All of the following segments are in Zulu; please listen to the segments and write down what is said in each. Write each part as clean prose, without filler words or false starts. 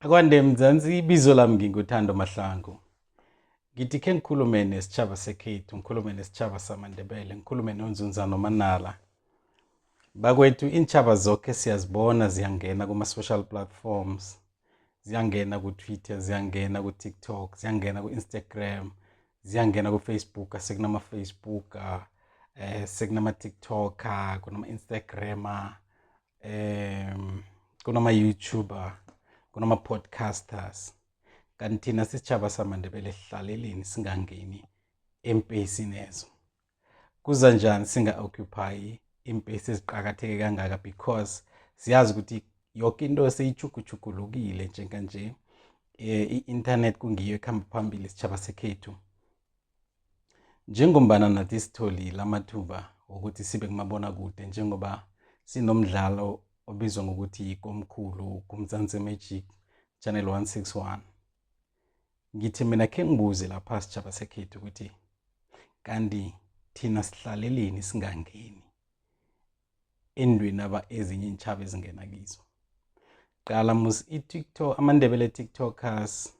Akwande Mzansi ibizo lami nginguthando Mahlangu. Ngithi ke ngikhulume nesitjhaba sekhethu, ngikhulume nesitjhaba samaNdebele, ngikhulume nonzunzana noManala. Bakwethu intjhaba zonke siyazibona ziyangena kuma-social platforms. Ziyangena ku-Twitter, ziyangena ku-TikTok, ziyangena ku-Instagram, ziyangena ku-Facebook, sekunama-Facebook, sekunama-TikTok, kunama-Instagram, kunama-YouTuber, kunama-podcasters. Kanti thina sisitjhaba samaNdebele sihlaleleni singangeni empeyisini ezo. Kuza njani singa-occupy impeyisi eziqakatheke kangaka because siyazi ukuthi yonke into seyichukuchugulukile njenganje. I-internet kungiyo ekhamba phambili isitjhaba sekhethu. Njengombana nathi sitholile amathuba ukuthi sibe kumabonakude njengoba sinomdlalo obizwa ngokuthi ikomkhulu kuMzansi Magic Channel 161. Ngithi mina khe ngibuze lapha sitjhaba sekhethu ukuthi kanti thina sihlaleleni singangeni endweni ezinye intjhaba ezingena kizo. Qala mus i-TikTok, amaNdebele TikTokers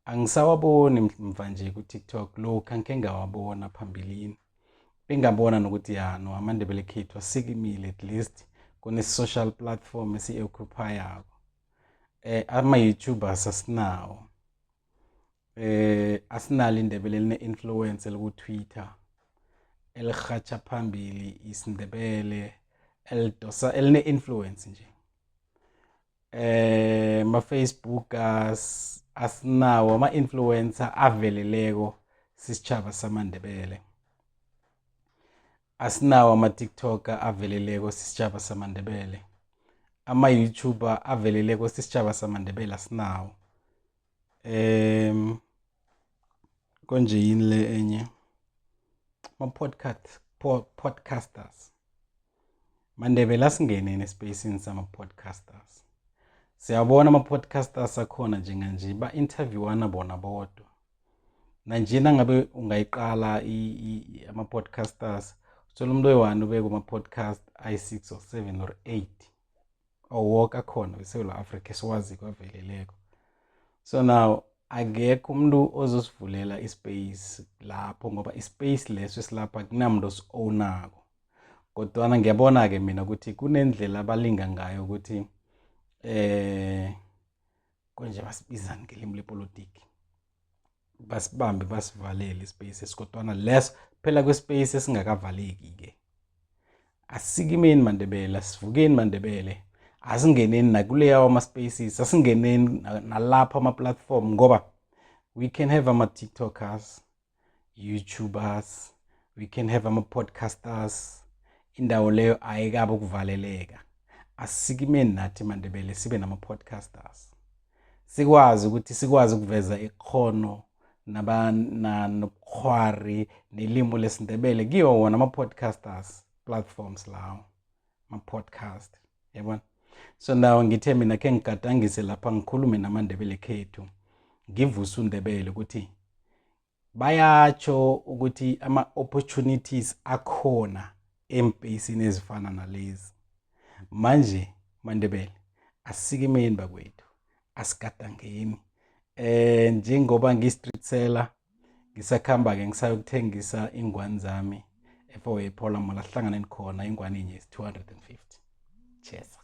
angisawaboni mva nje ku-TikTok lokhu ngeke ngawabona phambilini. Bengabona nokuthi no amaNdebele khethu asikimile, at least kune-social platform esi-occupyako. Ama-YouTubers asinawo. Asinalo iNdebele eline-influence eliku-Twitter elirhatsha phambili isiNdebele elidosa eline-influence nje. Ma-Facebook asinawo ama-influencer aveleleko sisitjhaba samaNdebele. Asinawo ama-TikTok aveleleko sisitjhaba samaNdebele. Ama-YouTuber aveleleko sisitjhaba samaNdebele asinawo. Konje yini le enye? Podcasters. MaNdebele asingeneni espacini sama-podcasters. Siyabona ama-podcasters akhona njenganje ba-interviewana bona bodwa. Nanjena ngabe ungayiqala ama-podcasters, uthola umuntu oyi-1 ubeka kuma-podcast ayi-6 or 7 or 8. Woke akhona eSewula Afrika esiwazi kwaveleleko. So now akekho umuntu ozosivulela ispace lapho ngoba ispace leso esilapha kunamuntu osi-ownako. Kodwana ngiyabona-ke mina ukuthi kunendlela abalinga ngayo ukuthi konje basibizani ngelimi lepolitiki. Basibambe basivalele ispace esikodwana leso phela kwespace esingakavaleki-ke. Asikimeni MaNdebele, asivukeni MaNdebele. Asingeneni nakuleya ama-spaces, asingeneni nalapha ama-platform ngoba we can have ama-TikTokers, YouTubers, we can have ama-podcasters. Indawo leyo ayikabe ukuvaleleka. Asikimeni nathi MaNdebele sibe nama-podcasters. Sikwazi ukuveza ikhono nobukhwari nelimi lesiNdebele kiwo wona ama-podcasters platforms lawo, ama-podcast, yabona. So now ngithe mina ke ngigadangise lapha ngikhulume namaNdebele khethu. Ngivuse uNdebele ukuthi bayatsho ukuthi ama-opportunities akhona empeyisini ezifana nalezi. Manje MaNdebele asikimeni bakwethu, asigadangeni. Njengoba ngi-street seller ngisakhamba-ke ngisayokuthengisa ingwani zami eFourway Phola Mall, ahlanganeni khona ingwani inye is 250. Cheers.